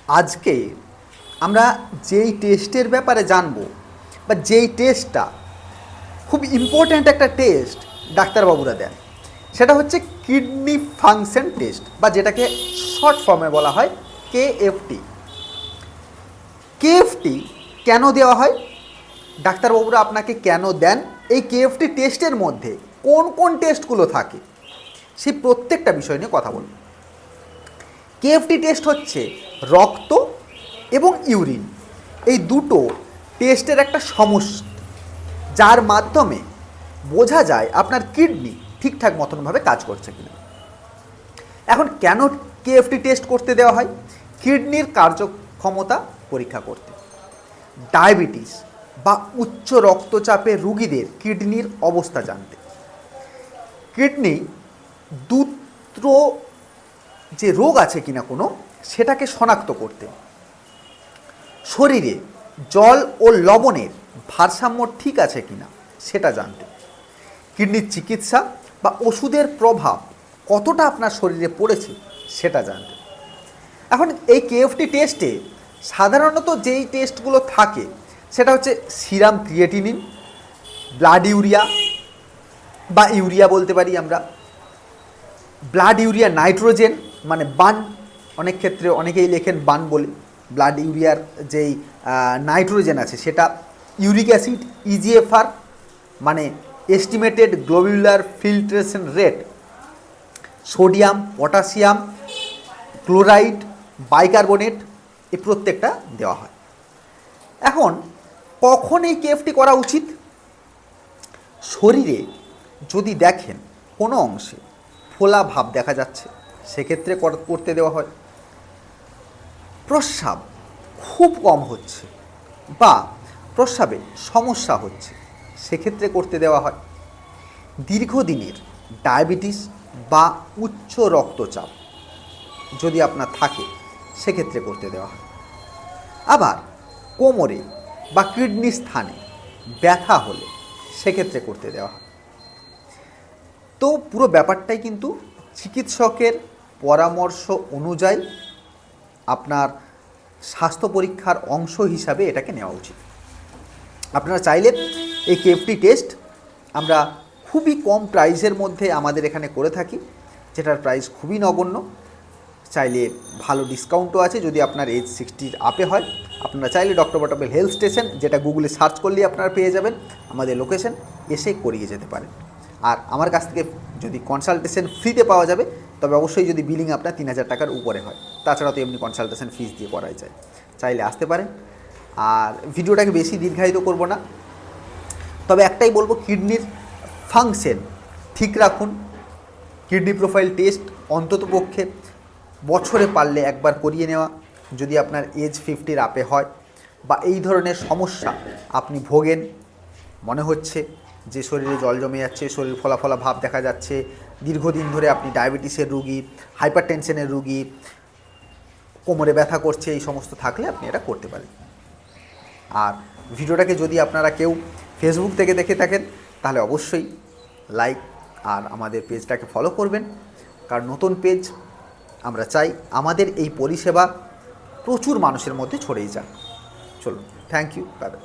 আজকে আমরা যেই টেস্টের ব্যাপারে জানবো বা যেই টেস্টটা খুব ইম্পর্ট্যান্ট একটা টেস্ট ডাক্তারবাবুরা দেন, সেটা হচ্ছে কিডনি ফাংশন টেস্ট, বা যেটাকে শর্ট ফর্মে বলা হয় কেএফটি। কেএফটি কেন দেওয়া হয়, ডাক্তারবাবুরা আপনাকে কেন দেন, এই কেএফটি টেস্টের মধ্যে কোন কোন টেস্টগুলো থাকে, সেই প্রত্যেকটা বিষয় নিয়ে কথা বলব। কেএফটি টেস্ট হচ্ছে রক্ত এবং ইউরিন, এই দুটো টেস্টের একটা সমষ্টি, যার মাধ্যমে বোঝা যায় আপনার কিডনি ঠিকঠাক মতনভাবে কাজ করছে কিনা। এখন কেন কেএফটি টেস্ট করতে দেওয়া হয়? কিডনির কার্যক্ষমতা পরীক্ষা করতে, ডায়াবেটিস বা উচ্চ রক্তচাপের রুগীদের কিডনির অবস্থা জানতে, কিডনি দ্রুত যে রোগ আছে কিনা কোনো সেটাকে শনাক্ত করতে, শরীরে জল ও লবণের ভারসাম্য ঠিক আছে কিনা সেটা জানতে, কিডনির চিকিৎসা বা ওষুধের প্রভাব কতটা আপনার শরীরে পড়েছে সেটা জানতে। এখন এই কেএফটি টেস্টে সাধারণত যেই টেস্টগুলো থাকে সেটা হচ্ছে সিরাম ক্রিয়েটিনিন, ব্লাড ইউরিয়া বা ইউরিয়া বলতে পারি আমরা, ব্লাড ইউরিয়া নাইট্রোজেন মানে বান, অনেক ক্ষেত্রে অনেকেই লেখেন বান বলে, ব্লাড ইউরিয়ার যেই নাইট্রোজেন আছে সেটা, ইউরিক অ্যাসিড ইজিএফআর মানে estimated globular filtration rate, sodium, potassium, chloride, bicarbonate, এই প্রত্যেকটা দেওয়া হয়। এখন কখন এই কেএফটি করা উচিত? শরীরে যদি দেখেন কোনো অংশে ফোলা ভাব দেখা যাচ্ছে সেক্ষেত্রে করতে দেওয়া হয়, প্রস্রাব খুব কম হচ্ছে বা প্রস্রাবে সমস্যা হচ্ছে সেক্ষেত্রে করতে দেওয়া হয়, দীর্ঘদিনের ডায়াবেটিস বা উচ্চ রক্তচাপ যদি আপনার থাকে সেক্ষেত্রে করতে দেওয়া হয়, আবার কোমরে বা কিডনি স্থানে ব্যথা হলে সেক্ষেত্রে করতে দেওয়া হয়। তো পুরো ব্যাপারটাই কিন্তু চিকিৎসকের পরামর্শ অনুযায়ী আপনার স্বাস্থ্য পরীক্ষার অংশ হিসাবে এটাকে নেওয়া উচিত। আপনারা চাইলে এই কেএফটি টেস্ট আমরা খুবই কম প্রাইসের মধ্যে আমাদের এখানে করে থাকি, যেটার প্রাইস খুবই নগণ্য। চাইলে ভালো ডিসকাউন্টও আছে যদি আপনার এজ 60 আপে হয়। আপনারা চাইলে ডক্টর বটবেল হেলথ স্টেশন, যেটা গুগলে সার্চ করলেই আপনারা পেয়ে যাবেন আমাদের লোকেশন, এসে করিয়ে যেতে পারেন। আর আমার কাছ থেকে যদি কনসালটেশন ফ্রিতে পাওয়া যাবে, তবে অবশ্যই যদি বিলিং আপনার 3000 টাকার উপরে হয়, তাছাড়া তো এমনি কনসালটেশন ফিস দিয়ে করাই যায়। চাইলে আসতে পারেন। আর ভিডিওটাকে বেশি দীর্ঘায়িত করব না, তবে একটাই বলবো, কিডনির ফাংশন ঠিক রাখুন। কিডনি প্রোফাইল টেস্ট অন্ততপক্ষে বছরে পারলে একবার করিয়ে নেওয়া, যদি আপনার এজ 50 আপে হয় বা এই ধরনের সমস্যা আপনি ভোগেন, মনে হচ্ছে যে শরীরে জল জমে যাচ্ছে, শরীর ফোলা ফোলা ভাব দেখা যাচ্ছে, দীর্ঘদিন ধরে আপনি ডায়াবেটিসের রুগী, হাইপার টেনশনের রুগী, কোমরে ব্যথা করছে, এই সমস্ত থাকলে আপনি এটা করতে পারেন। আর ভিডিওটাকে যদি আপনারা কেউ ফেসবুক থেকে দেখে থাকেন তাহলে অবশ্যই লাইক আর আমাদের পেজটাকে ফলো করবেন, কারণ নতুন পেজ আমরা চাই আমাদের এই পরিষেবা প্রচুর মানুষের মধ্যে ছড়িয়ে যাক। চলুন, থ্যাংক ইউ, বাই বাই।